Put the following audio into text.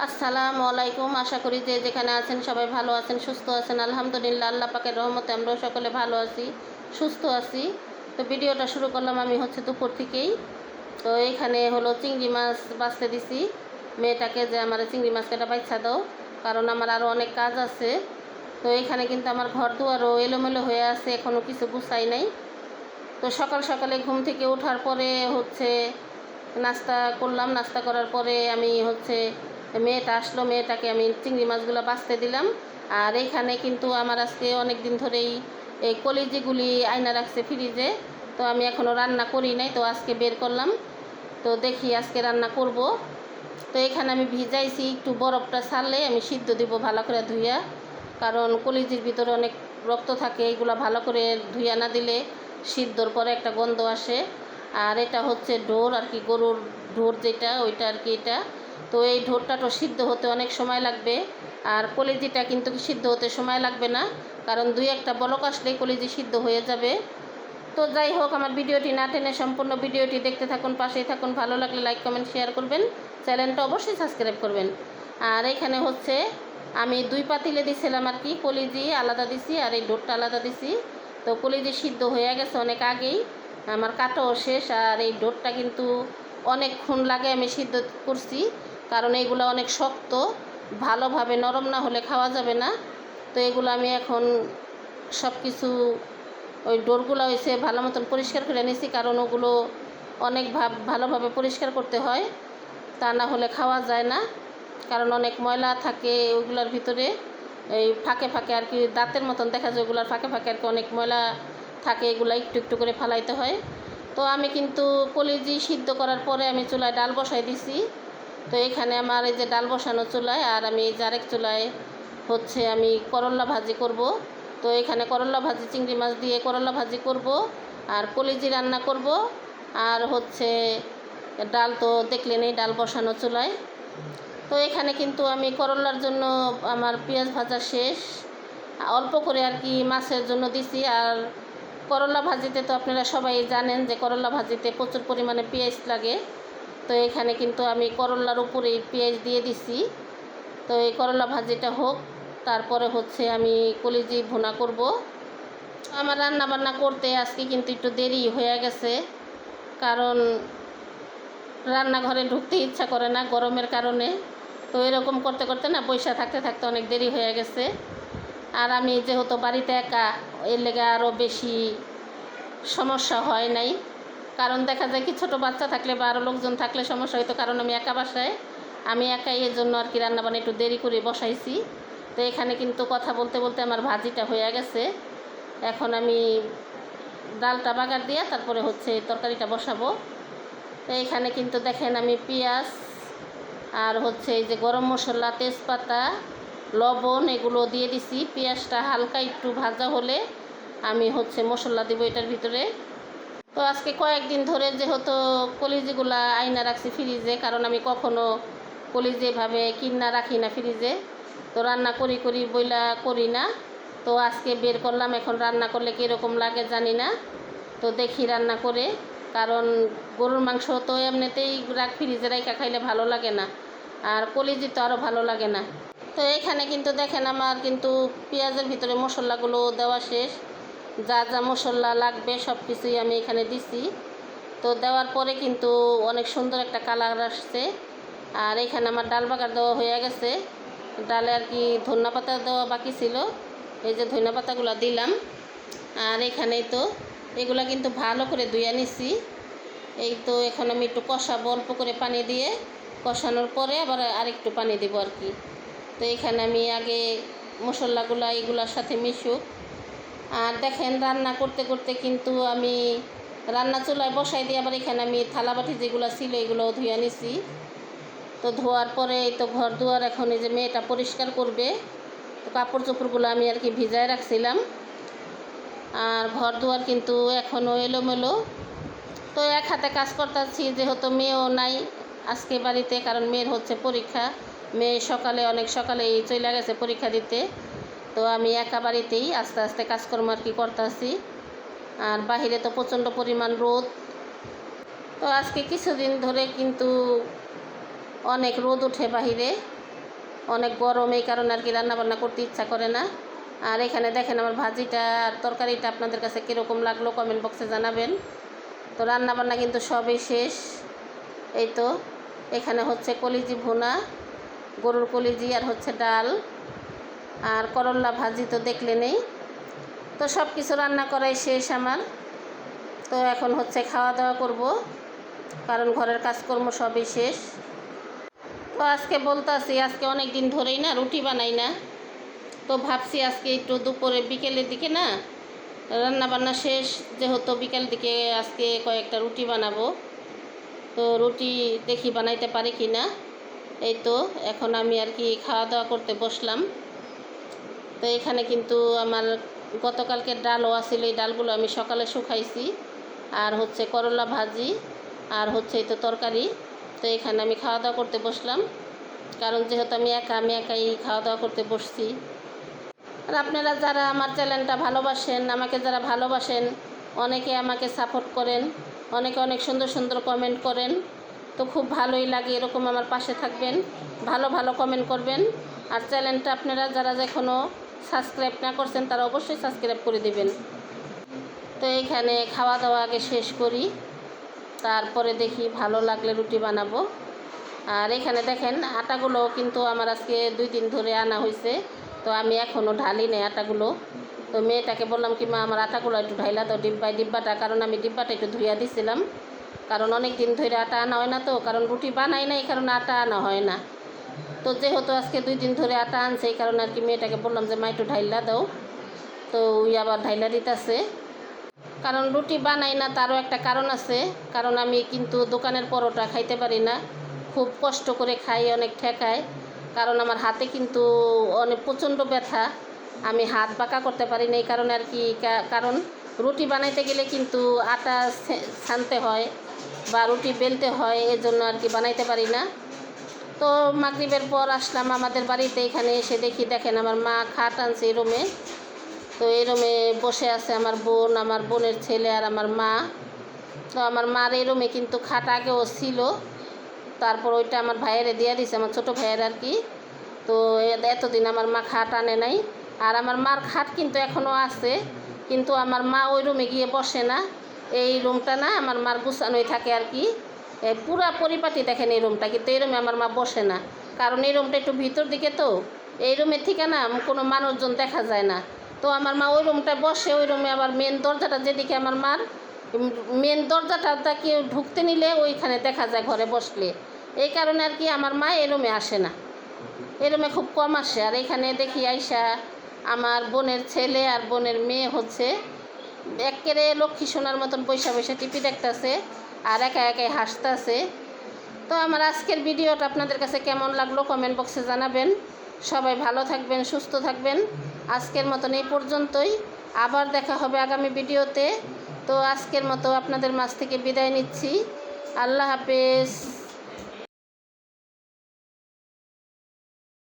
আসসালামু আলাইকুম। আশা করি যে যেখানে আছেন সবাই ভালো আছেন, সুস্থ আছেন। আলহামদুলিল্লাহ, আল্লাহ পাকের রহমতে আমরাও সকলে ভালো আছি, সুস্থ আছি। তো ভিডিওটা শুরু করলাম আমি দুপুর থেকেই। তো এইখানে হলো চিংড়ি মাছ বাছতে দিছি মেয়েটাকে, যে আমার চিংড়ি মাছ কেটা বাচ্চা দাও, কারণ আমার আরও অনেক কাজ আছে। তো এইখানে কিন্তু আমার ঘর দুয়ারও এলোমেলো হয়ে আছে, এখনও কিছু গুছাই নাই। তো সকাল সকালে ঘুম থেকে ওঠার পরে নাস্তা করলাম। নাস্তা করার পরে আমি মেয়েটা আসলো, মেয়েটাকে আমি চিংড়ি মাছগুলো বাছতে দিলাম। আর এইখানে কিন্তু আমার আজকে অনেক দিন ধরেই এই কলিজিগুলি আয়না রাখছে ফ্রিজে, তো আমি এখনও রান্না করি নাই, তো আজকে বের করলাম। তো দেখি আজকে রান্না করব। তো এখানে আমি ভিজাইছি, একটু বরফটা ছাড়লে আমি সিদ্ধ দিব ভালো করে ধুইয়া, কারণ কলিজির ভিতরে অনেক রক্ত থাকে, এইগুলো ভালো করে ধুইয়া না দিলে সিদ্ধর পরে একটা গন্ধ আসে। আর এটা হচ্ছে ঢোর আর কি, গরুর ঢোর যেটা, ওইটা আর কি এটা। তো এই ঢোরটা তো সিদ্ধ হতে অনেক সময় লাগবে, আর কলিজিটা কিন্তু সিদ্ধ হতে সময় লাগবে না, কারণ দুই একটা বলক আসলেই কলিজি সিদ্ধ হয়ে যাবে। তো যাই হোক, আমার ভিডিওটি না টেনে সম্পূর্ণ ভিডিওটি দেখতে থাকুন, পাশেই থাকুন। ভালো লাগলে লাইক কমেন্ট শেয়ার করবেন, চ্যানেলটা অবশ্যই সাবস্ক্রাইব করবেন। আর এখানে আমি দুই পাতিলে দিছিলাম আর কি, কলিজি আলাদা দিছি আর এই ঢোরটা আলাদা দিছি। তো কলিজি সিদ্ধ হয়ে গেছে অনেক আগেই, আমার কাটাও শেষ। আর এই ঢোরটা কিন্তু অনেকক্ষণ লাগে আমি সিদ্ধ করছি, কারণ এইগুলো অনেক শক্ত, ভালোভাবে নরম না হলে খাওয়া যাবে না। তো এগুলো আমি এখন সব কিছু ওই ডোরগুলো ভালো মতন পরিষ্কার করে নিয়েছি, কারণ ওগুলো অনেক ভালোভাবে পরিষ্কার করতে হয়, তা না হলে খাওয়া যায় না। কারণ অনেক ময়লা থাকে ওইগুলোর ভিতরে, এই ফাঁকে ফাঁকে আর কি, দাঁতের মতন দেখা যায় ওগুলোর ফাঁকে ফাঁকে আর কি অনেক ময়লা থাকে, এগুলো একটু একটু করে ফালাইতে হয়। তো আমি কিন্তু কলিজি সিদ্ধ করার পরে আমি চুলায় ডাল বসাই দিছি। তো এখানে আমার এই যে ডাল বসানো চুলায়, আর আমি এই যে আরেক চুলায় আমি করল্লা ভাজি করব। তো এখানে করল্লা ভাজি, চিংড়ি মাছ দিয়ে করল্লা ভাজি করব, আর কলিজি রান্না করব। আর ডাল তো দেখলেনই, ডাল বসানো চুলায়। তো এখানে কিন্তু আমি করল্লার জন্য আমার পেঁয়াজ ভাজা শেষ, অল্প করে আর কি মাছের জন্য দিছি। আর করল্লা ভাজিতে তো আপনারা সবাই জানেন যে করল্লা ভাজিতে প্রচুর পরিমাণে পেঁয়াজ লাগে। তো এখানে কিন্তু আমি করল্লার উপরেই পেঁয়াজ দিয়ে দিছি। তো এই করল্লা ভাজিটা হোক, তারপরে আমি কলিজি ভুনা করব। আমার রান্না বান্না করতে আজকে কিন্তু একটু দেরি হয়ে গেছে, কারণ রান্নাঘরে ঢুকতে ইচ্ছা করে না গরমের কারণে। তো এরকম করতে করতে না বসে থাকতে থাকতে অনেক দেরি হয়ে গেছে। আর আমি যেহেতু বাড়িতে একা, এর লেগে আরও বেশি সমস্যা হয় নাই। কারণ দেখা যায় কি, ছোটো বাচ্চা থাকলে বা আরও লোকজন থাকলে সমস্যা হইতো, কারণ আমি একা বাসায়, আমি একাই, এর জন্য আর কি রান্নাবান্না একটু দেরি করে বসাইছি। তো এখানে কিন্তু কথা বলতে বলতে আমার ভাজিটা হয়ে গেছে। এখন আমি ডালটা বাগার দিয়ে তারপরে তরকারিটা বসাবো। তো এখানে কিন্তু দেখেন আমি পেঁয়াজ আর এই যে গরম মশলা, তেজপাতা, লবণ এগুলো দিয়ে দিছি। পেঁয়াজটা হালকা একটু ভাজা হলে আমি মশলা দেবো এটার ভিতরে। তো আজকে কয়েকদিন ধরে যেহেতু কলিজিগুলা আইনা রাখছি ফ্রিজে, কারণ আমি কখনো কলিজি এভাবে কিনা রাখি না ফ্রিজে, তো রান্না করি বইলা করি না। তো আজকে বের করলাম, এখন রান্না করলে কীরকম লাগে জানি না। তো দেখি রান্না করে, কারণ গরুর মাংস তো এমনিতেই ফ্রিজে রাখা খাইলে ভালো লাগে না, আর কলিজি তো আরও ভালো লাগে না। তো এখানে কিন্তু দেখেন আমার কিন্তু পেঁয়াজের ভিতরে মশলাগুলো দেওয়া শেষ, যা যা মশলা লাগবে সব কিছুই আমি এখানে দিছি। তো দেওয়ার পরে কিন্তু অনেক সুন্দর একটা কালার আসছে। আর এখানে আমার ডাল বাগার দেওয়া হয়ে গেছে, ডালে আর কি ধনিয়া পাতা দেওয়া বাকি ছিল, এই যে ধনিয়া পাতাগুলো দিলাম। আর এখানেই তো এগুলা কিন্তু ভালো করে ধুয়ে নিছি। এই তো এখন আমি একটু কষাবো অল্প করে পানি দিয়ে, কষানোর পরে আবার আরেকটু পানি দেবো আর কি। তো এখানে আমি আগে মশলাগুলো এগুলোর সাথে মিশুক। আর দেখেন রান্না করতে করতে কিন্তু আমি রান্না চুলায় বসাই দিয়ে আবার এখানে আমি থালাবাটি যেগুলো ছিল এগুলোও ধুয়ে নিছি। তো ধোয়ার পরে এই তো ঘর দুয়ার এখন এই যে মেয়েটা পরিষ্কার করবে, তো কাপড় চোপড়গুলো আমি আর কি ভিজায় রাখছিলাম। আর ঘর দুয়ার কিন্তু এখনও এলোমেলো। তো এক হাতে কাজ করতেছি, যেহেতু মেয়েও নাই আজকে বাড়িতে, কারণ মেয়ের পরীক্ষা। মেয়ে অনেক সকালেই চলে গেছে পরীক্ষা দিতে। তো আমি একা বাড়িতেই আস্তে আস্তে কাজকর্ম আর কি করতেছি। আর বাহিরে তো প্রচণ্ড পরিমাণ রোদ। তো আজকে কিছুদিন ধরে কিন্তু অনেক রোদ ওঠে বাহিরে। অনেক গরম, এই কারণে আর কি রান্নাবান্না করতে ইচ্ছা করে না। আর এখানে দেখেন আমার ভাজিটা আর তরকারিটা আপনাদের কাছে কীরকম লাগলো কমেন্ট বক্সে জানাবেন। তো রান্নাবান্না কিন্তু সবই শেষ। এই তো এখানে হচ্ছে কলিজি ভুনা, গরুর কলিজি, আর হচ্ছে ডাল, আর করল্লা ভাজি তো দেখলেনই। তো সব কিছু রান্না করাই শেষ আমার। তো এখন হচ্ছে খাওয়া দাওয়া করব, কারণ ঘরের কাজকর্ম সবই শেষ। তো আজকে বলতেছি, আজকে অনেক দিন ধরেই না রুটি বানাই না। তো ভাবছি আজকে একটু দুপুরে বিকেলের দিকে না রান্নাবান্না শেষ যেহেতু, বিকেল দিকে আজকে কয়েকটা রুটি বানাবো। তো রুটি দেখি বানাইতে পারি কি না। এই তো এখন আমি আর কি খাওয়া দাওয়া করতে বসলাম। তো এখানে কিন্তু আমার গতকালকের ডালও আছিল, এই ডালগুলো আমি সকালে শুকাইছি। আর হচ্ছে করলা ভাজি, আর হচ্ছে এই তো তরকারি। তো এখানে আমি খাওয়া দাওয়া করতে বসলাম, কারণ যেহেতু আমি একাই খাওয়া দাওয়া করতে বসছি। আর আপনারা যারা আমার চ্যানেলটা ভালোবাসেন, আমাকে যারা ভালোবাসেন, অনেকে আমাকে সাপোর্ট করেন, অনেকে অনেক সুন্দর সুন্দর কমেন্ট করেন। তো খুব ভালোই লাগে, এরকম আমার পাশে থাকবেন, ভালো ভালো কমেন্ট করবেন। আর চ্যানেলটা আপনারা যারা এখনও সাবস্ক্রাইব না করছেন তারা অবশ্যই সাবস্ক্রাইব করে দেবেন। তো এইখানে খাওয়া দাওয়া আগে শেষ করি, তারপরে দেখি ভালো লাগলে রুটি বানাবো। আর এখানে দেখেন আটাগুলো কিন্তু আমার আজকে 2 দিন ধরে আনা হয়েছে। তো আমি এখনও ঢালি নেই আটাগুলো। তো মেয়েটাকে বললাম কি মা আমার আটাগুলো একটু ঢাইলা দাও ডিব্বাটা, কারণ আমি ডিব্বাটা একটু ধুইয়া দিছিলাম, কারণ অনেক দিন ধরে আটা আনা হয় না। তো কারণ রুটি বানাই না, এই কারণে আটা আনা হয় না। তো যেহেতু আজকে 2 দিন ধরে আটা আনছে, এই কারণে আর কি মেয়েটাকে বললাম যে মা একটু ঢাইলা দাও। তো ওই আবার ঢাইলা দিতেছে, কারণ রুটি বানাই না তারও একটা কারণ আছে। কারণ আমি কিন্তু দোকানের পরোটা খাইতে পারি না, খুব কষ্ট করে খাই, অনেক ঠেকায়। কারণ আমার হাতে কিন্তু অনেক প্রচণ্ড ব্যথা, আমি হাত বাঁকা করতে পারি না, এই কারণে আর কি। কারণ রুটি বানাইতে গেলে কিন্তু আটা ছানতে হয় বা রুটি বেলতে হয়, এজন্য আর কি বানাইতে পারি না। তো মাগরিবের পর আসলাম আমাদের বাড়িতে, এখানে এসে দেখেন আমার মা খাট আনছে এই রুমে। তো এই রুমে বসে আছে আমার বোন, আমার বোনের ছেলে আর আমার মা। তো আমার মার এই রুমে কিন্তু খাট আগেও ছিল, তারপর ওইটা আমার ভাইয়েরে দিয়ে দিছে, আমার ছোটো ভাইয়ের আর কি। তো এতদিন আমার মা খাট আনে নাই। আর আমার মার খাট কিন্তু এখনও আছে, কিন্তু আমার মা ওই রুমে গিয়ে বসে না। এই রুমটা না আমার মার গুছানোই থাকে আর কি, পুরা পরিপাটি দেখেন এই রুমটা, কিন্তু এই রুমে আমার মা বসে না। কারণ এই রুমটা একটু ভিতর দিকে, তো এই রুমের থেকে না কোনো মানুষজন দেখা যায় না। তো আমার মা ওই রুমটায় বসে, ওই রুমে আবার মেন দরজাটা যেদিকে, আমার মার মেন দরজাটা কেউ ঢুকতে নিলে ওইখানে দেখা যায় ঘরে বসলে, এই কারণে আর কি আমার মা এই রুমে আসে না, এই রুমে খুব কম আসে। আর এখানে দেখি আইসা আমার বোনের ছেলে আর বোনের মেয়ে হচ্ছে একেবারে লক্ষ্মী সোনার মতন বৈশা টিপি দেখতেছে আর একাই হাসতেছে। তো আমার আজকের ভিডিওটা আপনাদের কাছে কেমন লাগলো কমেন্ট বক্সে জানাবেন। সবাই ভালো থাকবেন, সুস্থ থাকবেন। আজকের মতন এই পর্যন্তই, আবার দেখা হবে আগামী ভিডিওতে। তো আজকের মতো আপনাদের মাঝ থেকে বিদায় নিচ্ছি। আল্লাহ হাফেজ।